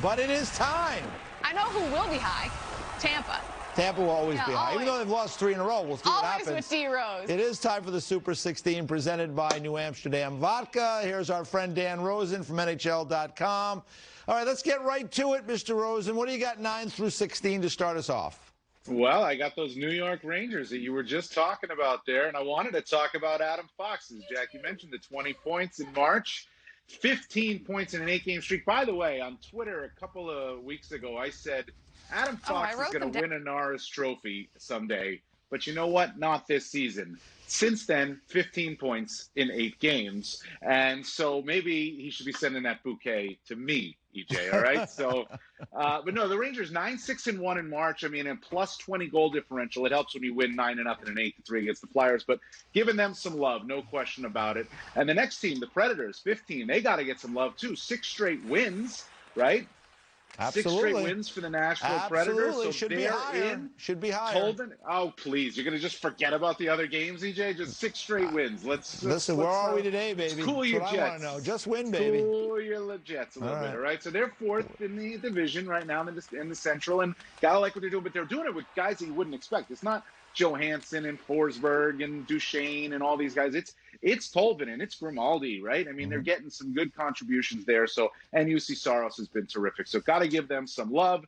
But it is time. I know who will be high. Tampa. Tampa will always be high. Always. Even though they've lost 3 in a row, we'll see what happens. Always with D. Rose. It is time for the Super 16 presented by New Amsterdam Vodka. Here's our friend Dan Rosen from NHL.com. All right, let's get right to it, Mr. Rosen. What do you got 9 through 16 to start us off? Well, I got those New York Rangers that you were just talking about there, and I wanted to talk about Adam Fox's. Jack, you mentioned the 20 points in March, 15 points in an 8-game streak. By the way, on Twitter a couple of weeks ago, I said Adam Fox is going to win a Norris Trophy someday, but you know what? Not this season. Since then, 15 points in 8 games, and so maybe he should be sending that bouquet to me, EJ, all right? So, but no, the Rangers 9-6-1 in March. I mean, a plus 20 goal differential. It helps when you win 9-0 and 8-3 against the Flyers, but giving them some love, no question about it. And the next team, the Predators, 15, they got to get some love too. 6 straight wins, right? Absolutely. 6 straight wins for the Nashville Predators. So should be higher. Should be higher. Oh, please. You're going to just forget about the other games, EJ? Just 6 straight wins. Listen, where are we today, baby? Cool your Jets. I want to know. Just win, baby. Cool your Jets a little bit, all right? So they're 4th in the division right now in the Central, and got to like what they're doing, but they're doing it with guys that you wouldn't expect. It's not Johansson and Forsberg and Duchesne and all these guys. It's Tolvanen, it's Grimaldi, right? I mean, they're getting some good contributions there. So, and UC Saros has been terrific. So, got to give them some love.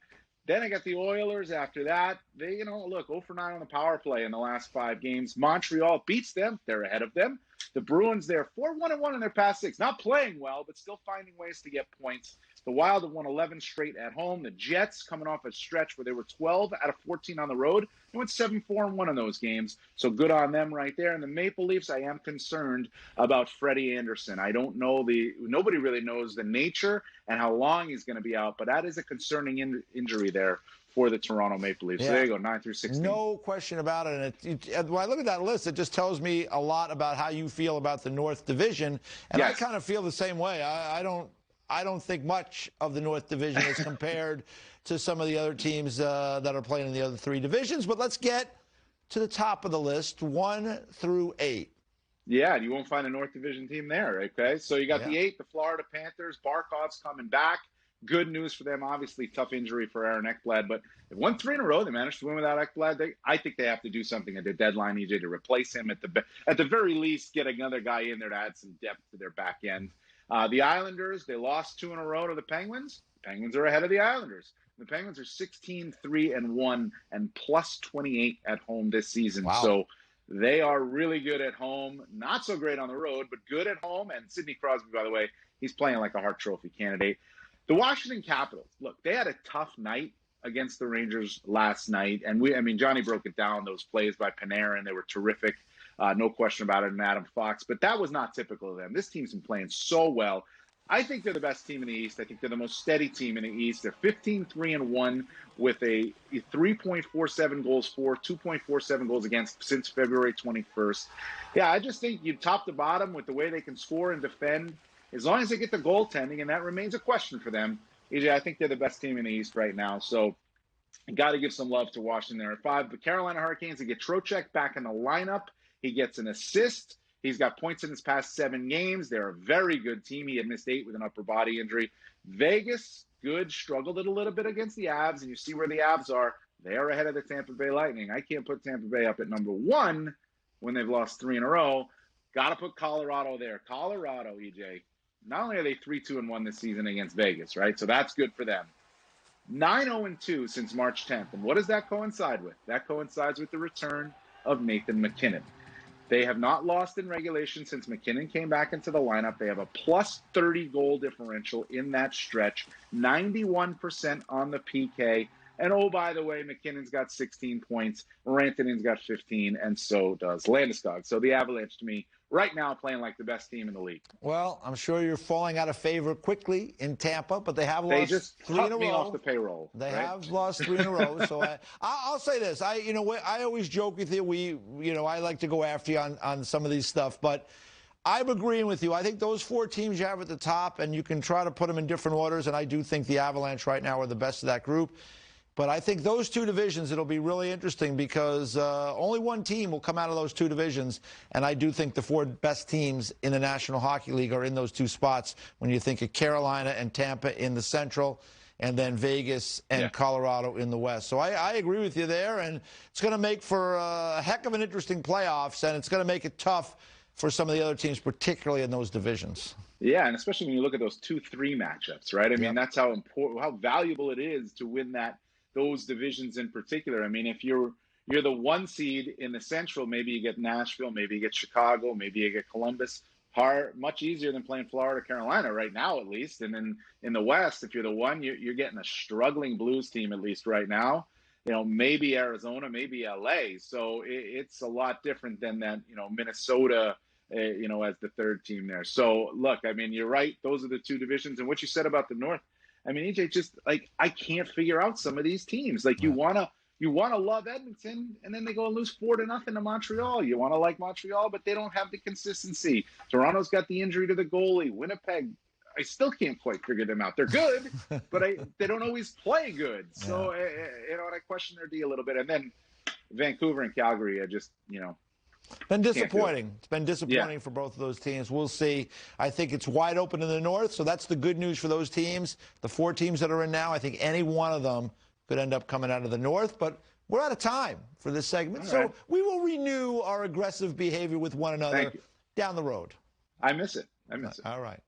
Then I got the Oilers after that. They, look, 0 for 9 on the power play in the last 5 games. Montreal beats them. They're ahead of them. The Bruins, they're 4-1-1 in their past 6. Not playing well, but still finding ways to get points. The Wild have won 11 straight at home. The Jets coming off a stretch where they were 12 out of 14 on the road. They went 7-4-1 in those games. So good on them right there. And the Maple Leafs, I am concerned about Freddie Anderson. I don't know nobody really knows the nature and how long he's going to be out, but that is a concerning injury there for the Toronto Maple Leafs. Yeah. So there you go, 9 through 16. No question about it. And when I look at that list, it just tells me a lot about how you feel about the North Division. And yes, I kind of feel the same way. I don't think much of the North Division is compared to some of the other teams that are playing in the other 3 divisions. But let's get to the top of the list, 1 through 8. Yeah, you won't find a North Division team there, okay? So you got the 8, the Florida Panthers. Barkov's coming back. Good news for them. Obviously, tough injury for Aaron Ekblad, but they've won 3 in a row. They managed to win without Ekblad. I think they have to do something at the deadline, EJ, to replace him. At the very least, get another guy in there to add some depth to their back end. The Islanders, they lost 2 in a row to the Penguins. The Penguins are ahead of the Islanders. The Penguins are 16-3-1 and plus 28 at home this season. Wow. So they are really good at home. Not so great on the road, but good at home. And Sidney Crosby, by the way, he's playing like a Hart Trophy candidate. The Washington Capitals, look, they had a tough night against the Rangers last night. And Johnny broke it down, those plays by Panarin. They were terrific. No question about it, and Adam Fox. But that was not typical of them. This team's been playing so well. I think they're the best team in the East. I think they're the most steady team in the East. They're 15-3-1 with a 3.47 goals for, 2.47 goals against since February 21st. Yeah, I just think you top to bottom with the way they can score and defend. As long as they get the goaltending, and that remains a question for them, EJ, I think they're the best team in the East right now. So you got to give some love to Washington there at 5. The Carolina Hurricanes, they get Trocheck back in the lineup. He gets an assist. He's got points in his past 7 games. They're a very good team. He had missed 8 with an upper body injury. Vegas, good, struggled it a little bit against the Avs, and you see where the Avs are. They are ahead of the Tampa Bay Lightning. I can't put Tampa Bay up at number 1 when they've lost 3 in a row. Got to put Colorado there. Colorado, EJ, not only are they 3-2-1 this season against Vegas, right? So that's good for them. 9-0-2 since March 10th. And what does that coincide with? That coincides with the return of Nathan MacKinnon. They have not lost in regulation since McKinnon came back into the lineup. They have a plus 30 goal differential in that stretch, 91% on the PK. And oh, by the way, McKinnon's got 16 points, Rantanen's got 15, and so does Landeskog. So the Avalanche, to me, right now playing like the best team in the league. Well, I'm sure you're falling out of favor quickly in Tampa, but they have lost 3 in a row. They just cut me off the payroll. They have lost 3 in a row. So I'll say this: I always joke with you. I like to go after you on some of these stuff, but I'm agreeing with you. I think those 4 teams you have at the top, and you can try to put them in different orders, and I do think the Avalanche right now are the best of that group. But I think those 2 divisions, it'll be really interesting because only 1 team will come out of those 2 divisions. And I do think the 4 best teams in the National Hockey League are in those 2 spots when you think of Carolina and Tampa in the Central. and then Vegas and Colorado in the West. So I agree with you there, and it's going to make for a heck of an interesting playoffs, and it's going to make it tough for some of the other teams, particularly in those divisions. Yeah, and especially when you look at those 2-3 matchups, right? I mean, that's how important, how valuable it is to win those divisions in particular. I mean, if you're the 1 seed in the Central, maybe you get Nashville, maybe you get Chicago, maybe you get Columbus. Much easier than playing Florida, Carolina right now, at least. And then in the West, if you're the 1, you're getting a struggling Blues team, at least right now. Maybe Arizona, maybe LA. So it's a lot different than that, Minnesota, as the 3rd team there. So look, I mean, you're right. Those are the 2 divisions. And what you said about the North, I mean, EJ, just like, I can't figure out some of these teams. Like, you want to love Edmonton, and then they go and lose 4-0 to Montreal. You want to like Montreal, but they don't have the consistency. Toronto's got the injury to the goalie. Winnipeg, I still can't quite figure them out. They're good, but they don't always play good. So, and I question their D a little bit. And then Vancouver and Calgary, I just, been disappointing. It's been disappointing for both of those teams. We'll see. I think it's wide open in the North, so that's the good news for those teams. The 4 teams that are in now, I think any one of them could end up coming out of the North, but we're out of time for this segment. So we will renew our aggressive behavior with one another down the road. I miss it. All right.